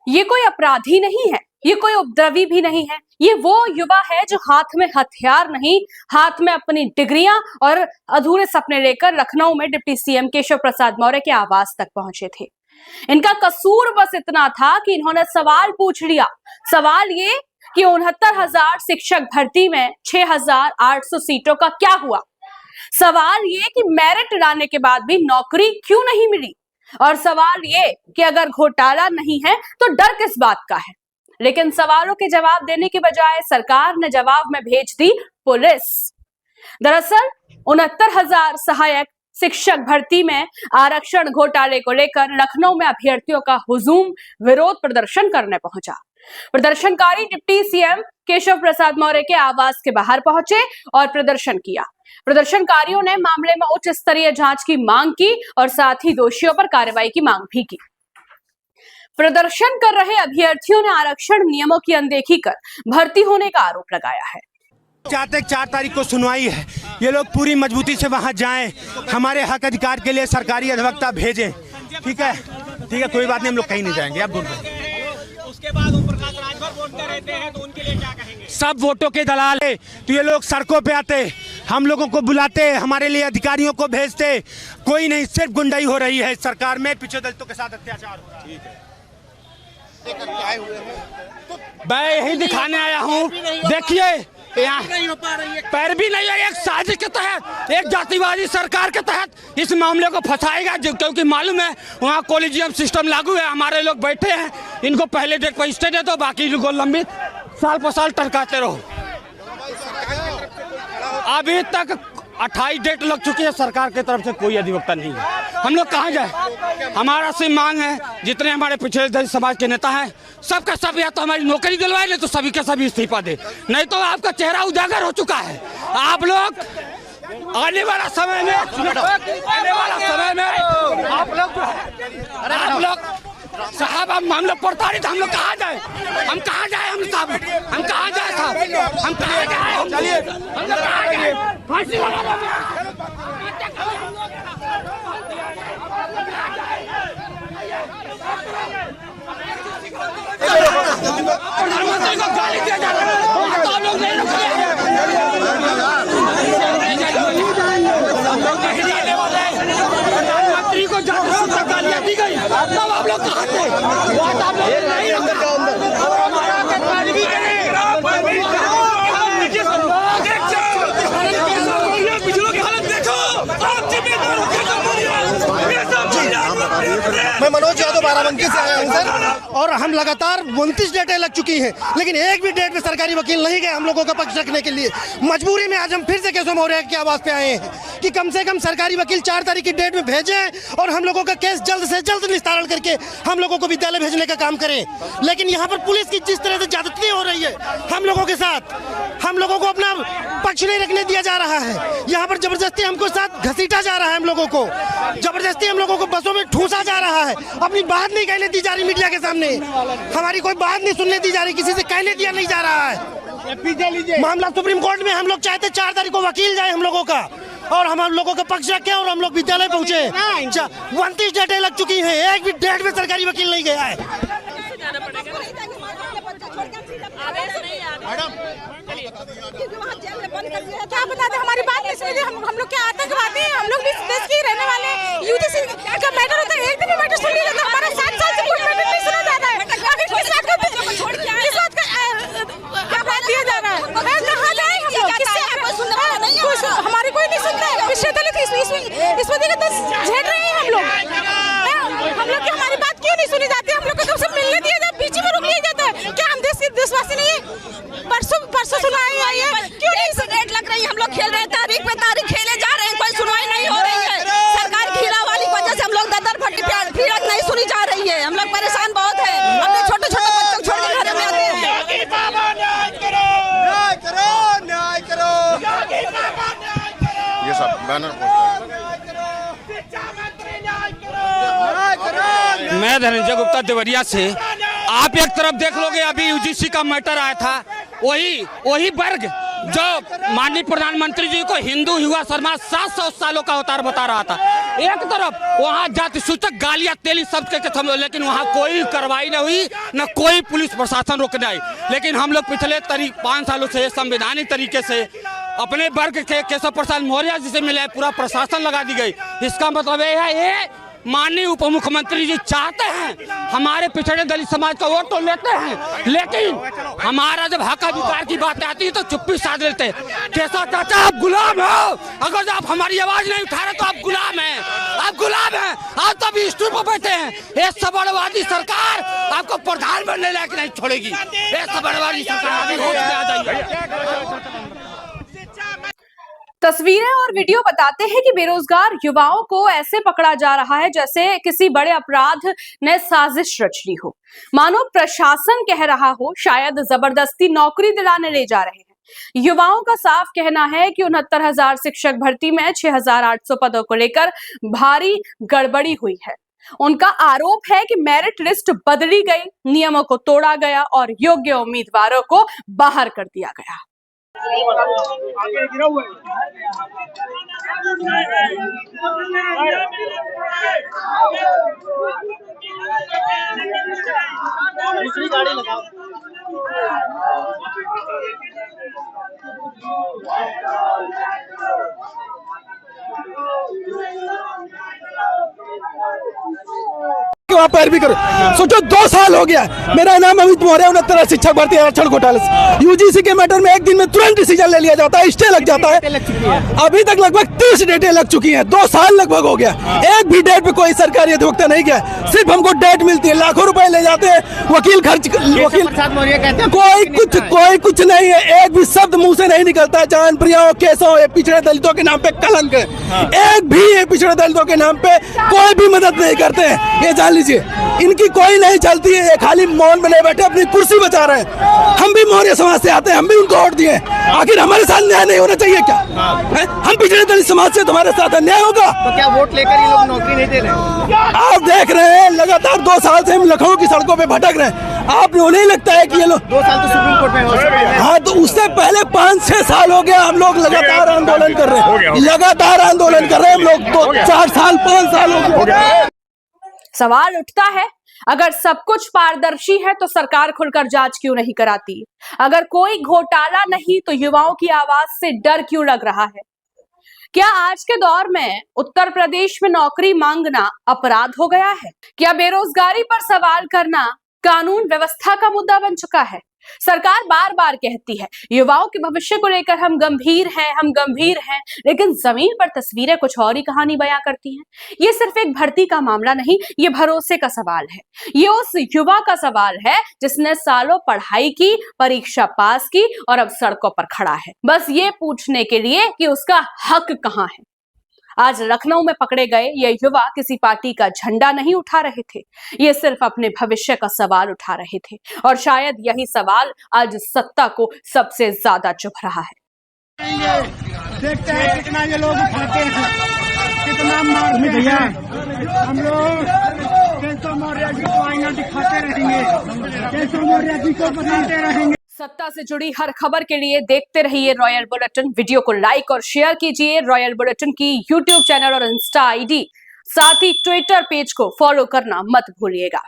ये कोई अपराधी नहीं है, ये कोई उपद्रवी भी नहीं है, ये वो युवा है जो हाथ में हथियार नहीं, हाथ में अपनी डिग्रियां और अधूरे सपने लेकर लखनऊ में डिप्टी सीएम केशव प्रसाद मौर्य के आवास तक पहुंचे थे। इनका कसूर बस इतना था कि इन्होंने सवाल पूछ लिया। सवाल ये कि 69,000 शिक्षक भर्ती में 6,800 सीटों का क्या हुआ। सवाल ये कि मेरिट लाने के बाद भी नौकरी क्यों नहीं मिली, और सवाल ये कि अगर घोटाला नहीं है तो डर किस बात का है। लेकिन सवालों के जवाब देने के बजाय सरकार ने जवाब में भेज दी पुलिस। दरअसल 69,000 सहायक शिक्षक भर्ती में आरक्षण घोटाले को लेकर लखनऊ में अभ्यर्थियों का हुजूम विरोध प्रदर्शन करने पहुंचा। प्रदर्शनकारी डिप्टी सीएम केशव प्रसाद मौर्य के आवास के बाहर पहुंचे और प्रदर्शन किया। प्रदर्शनकारियों ने मामले में उच्च स्तरीय जांच की मांग की और साथ ही दोषियों पर कार्रवाई की मांग भी की। प्रदर्शन कर रहे अभ्यर्थियों ने आरक्षण नियमों की अनदेखी कर भर्ती होने का आरोप लगाया है। चाहते 4 तारीख को सुनवाई है, ये लोग पूरी मजबूती से वहां जाएं, हमारे हक अधिकार के लिए सरकारी अधिवक्ता भेजें। ठीक है, कोई बात नहीं, हम लोग कहीं नहीं जाएंगे। आप बोल रहे हैं उसके बाद ओम प्रकाश राजभर बोलते रहते हैं, तो उनके लिए क्या कहेंगे? सब वोटों के दलाल है, तो ये लोग सड़कों पे आते, हम लोगों को बुलाते, हमारे लिए अधिकारियों को भेजते। कोई नहीं, सिर्फ गुंडाई हो रही है सरकार में, पीछे दलितों के साथ अत्याचार हो रहा है। मैं यही दिखाने आया हूँ। देखिए यहाँ पैरवी नहीं है, एक साजिश के तहत, एक जातिवादी सरकार के तहत इस मामले को फंसाएगा, क्योंकि मालूम है वहाँ कोलिजियम सिस्टम लागू है। हमारे लोग बैठे हैं, इनको पहले डेट पर स्टे दे दो, बाकी इनको लंबित साल पर साल टरकाते रहो। अभी तक 28 डेट लग चुकी है, सरकार की तरफ से कोई अधिवक्ता नहीं है। हम लोग कहाँ जाए? हमारा सिर्फ मांग है, जितने हमारे पिछड़े दलित समाज के नेता हैं सबका सब या तो हमारी नौकरी दिलवाए, नहीं तो सभी के सभी इस्तीफा दे, नहीं तो आपका चेहरा उजागर हो चुका है। आप लोग आने वाला समय में आप लोग साहब, हम लोग प्रताड़ित, हम लोग कहाँ जाए? हम कहाँ जाए? हम साहब, हम कहाँ जाए साहब? हम कहाँ जाए? चलिए, हम लोग कहाँ जाए? फांसी लगा दो। प्रधानमंत्री को गाली दिया जा रहा है, तो लोग नहीं रुकेंगे। प्रधानमंत्री को ज्यादा गालियां दी गई, तब आप लोग कहाँ थे? बात आप लोग नहीं पिछड़ों की हालत देखो। मैं मनोज यादव बाराबंकी से आया हूँ सर, और हम लगातार 29 डेटें लग चुकी हैं, लेकिन एक भी डेट में सरकारी वकील नहीं गए हम लोगों का पक्ष रखने के लिए। मजबूरी में आज हम फिर से केशव मौर्य के आवास पे आए हैं कि कम से कम सरकारी वकील 4 तारीख की डेट में भेजें और हम लोगों का केस जल्द से जल्द निस्तारण करके हम लोगों को विद्यालय भेजने का काम करें। लेकिन यहाँ पर पुलिस की जिस तरह से ज्यादती हो रही है हम लोगों के साथ, हम लोगों को अपना पक्ष नहीं रखने दिया जा रहा है। यहाँ पर जबरदस्ती हमको साथ घसीटा जा रहा है, हम लोगों को जबरदस्ती हम लोगों को बसों में ठूसा जा रहा है। अपनी बात नहीं कहने दी जा रही मीडिया के सामने, हमारी कोई बात नहीं सुनने दी जा रही, किसी से कहने दिया नहीं जा रहा है। मामला सुप्रीम कोर्ट में, हम लोग चाहते 4 तारीख को वकील जाए हम लोगों का, और हम लोगों का पक्ष रखें और हम लोग विद्यालय पहुंचे। 29 डेटें लग चुकी हैं, एक भी डेट में सरकारी वकील नहीं गया है। क्या बता दें, हमारी बात नहीं सुनी। हम लोग क्या आतंकवादी हैं? हम लोग भी देश के रहने वाले यूजीसी का मैटर होता है, एक दिन भी मैटर सुन नहीं लेता। हमारा 7 साल से कोई मैटर नहीं सुना जाता है। किस बात का क्या बात दिया जा रहा है? कहाँ जाए हम लोग? किससे? हमारी कोई नहीं सुनता है। पिछले दलित इसमें झेल रहे हैं हम लोग की हमारी बात क्यों नहीं सुनी जाती? हम लोग को कब से मिलने दिया जाए, बीच में रोक लिया जाता है। क्या हम देशवासी नहीं है? परसों सुनाई आई है, क्यों नहीं डेट लग रही है? हम लोग खेल रहे हैं, तारीख पे तारीख खेले जा रहे हैं, कोई सुनवाई नहीं हो रही है। सरकार खिला वाली वजह से हम लोग दर भट्टी पीड़त नहीं सुनी जा रही है। हम लोग परेशान बहुत है, अपने छोटे छोटे बच्चों को छोड़ के घर में आते हैं। ये सब बैनर मैं धनंजय गुप्ता देवरिया से। आप एक तरफ देख लोगे, अभी यूजीसी का मैटर आया था, वही वर्ग जो माननीय प्रधानमंत्री जी को हिंदू युवा समाज 700 सालों का अवतार बता रहा था। एक तरफ वहाँ जाति सूचक गालियां तेली सबके समझो, लेकिन वहाँ कोई कार्रवाई न हुई, न कोई पुलिस प्रशासन रोकने आई। लेकिन हम लोग पिछले 5 सालों से संवैधानिक तरीके से अपने वर्ग के केशव प्रसाद मौर्य जी से मिले, पूरा प्रशासन लगा दी गई। इसका मतलब ये है, ये माननीय उप मुख्यमंत्री जी चाहते हैं हमारे पिछड़े दलित समाज का वोट तो लेते हैं, लेकिन हमारा जब हक अधिकार की बात आती है तो चुप्पी साध लेते हैं। कैसा चाचा आप गुलाम हो, अगर आप हमारी आवाज नहीं उठा रहे तो आप गुलाम हैं, आप गुलाम हैं। आप तो अभी स्टूल पर बैठे हैं। ये सबड़वादी सरकार आपको प्रधान बनने लायक नहीं छोड़ेगी। ये सबड़वादी सरकार अभी होश में आ जाइए। तस्वीरें और वीडियो बताते हैं कि बेरोजगार युवाओं को ऐसे पकड़ा जा रहा है जैसे किसी बड़े अपराध ने साजिश रच ली हो। मानो प्रशासन कह रहा हो शायद जबरदस्ती नौकरी दिलाने ले जा रहे हैं। युवाओं का साफ कहना है कि 69,000 शिक्षक भर्ती में 6,800 पदों को लेकर भारी गड़बड़ी हुई है। उनका आरोप है कि मेरिट लिस्ट बदली गई, नियमों को तोड़ा गया और योग्य उम्मीदवारों को बाहर कर दिया गया। दूसरी गाड़ी लगाओ। वहाँ पैरवी करो। सोचो 2 साल हो गया। मेरा नाम अमित मौर्य, 69 शिक्षक भर्ती आरक्षण घोटाले से। यूजीसी के मैटर में एक दिन में तुरंत डिसीजन ले लिया जाता है, स्टे लग जाता है। अभी तक लगभग 30 डेटें लग चुकी हैं, 2 साल लगभग हो गया। एक भी डेट पे कोई सरकारी अधिवक्ता नहीं गया। सिर्फ हमको डेट मिलती है, लाखों रुपए ले जाते हैं, वकील खर्च, वकील कोई कुछ नहीं है। एक भी शब्द मुंह से नहीं निकलता है। जान प्रिया केसों, ये पिछड़े दलितों के नाम पे कलंक है। एक भी ये पिछड़े दलितों के नाम पे कोई भी मदद नहीं करते हैं, ये जान लीजिए। इनकी कोई नहीं चलती है, ये खाली मौन बने बैठे अपनी कुर्सी बचा रहे हैं। हम भी मौर्य समाज से आते हैं, हम भी उनको वोट दिए। आखिर हमारे साथ न्याय नहीं होना चाहिए क्या? हम पिछड़े दलित समाज से, तुम्हारे साथ अन्याय होगा तो क्या वोट लेकर ये लोग नौकरी नहीं दे रहे? आप देख रहे हैं लगातार 2 साल से हम लखनऊ की सड़कों पे भटक रहे हैं। आपको नहीं लगता है कि ये लोग 2 साल तो सुप्रीम कोर्ट में हो चुके हैं। हाँ, तो उससे पहले 5-6 साल हो गया हम लोग लगातार आंदोलन कर रहे हैं, लगातार आंदोलन कर रहे हैं हम लोग। 4 साल 5 साल हो गए। सवाल उठता है, अगर सब कुछ पारदर्शी है तो सरकार खुलकर जांच क्यों नहीं कराती? अगर कोई घोटाला नहीं तो युवाओं की आवाज से डर क्यों लग रहा है? क्या आज के दौर में उत्तर प्रदेश में नौकरी मांगना अपराध हो गया है? क्या बेरोजगारी पर सवाल करना कानून व्यवस्था का मुद्दा बन चुका है? सरकार बार बार कहती है युवाओं के भविष्य को लेकर हम गंभीर हैं, लेकिन जमीन पर तस्वीरें कुछ और ही कहानी बयां करती हैं। ये सिर्फ एक भर्ती का मामला नहीं, ये भरोसे का सवाल है। ये उस युवा का सवाल है जिसने सालों पढ़ाई की, परीक्षा पास की और अब सड़कों पर खड़ा है, बस ये पूछने के लिए कि उसका हक कहां है। आज लखनऊ में पकड़े गए ये युवा किसी पार्टी का झंडा नहीं उठा रहे थे, ये सिर्फ अपने भविष्य का सवाल उठा रहे थे, और शायद यही सवाल आज सत्ता को सबसे ज्यादा चुभ रहा है। देखते हैं कितना ये लोग उठाते हैं, कितना मारते भैया। हम लोग केशव मौर्य जी को आईना दिखाते रहेंगे, केशव मौर्य जी को बताते रहेंगे। सत्ता से जुड़ी हर खबर के लिए देखते रहिए रॉयल बुलेटिन। वीडियो को लाइक और शेयर कीजिए। रॉयल बुलेटिन की यूट्यूब चैनल और इंस्टा आईडी, साथ ही ट्विटर पेज को फॉलो करना मत भूलिएगा।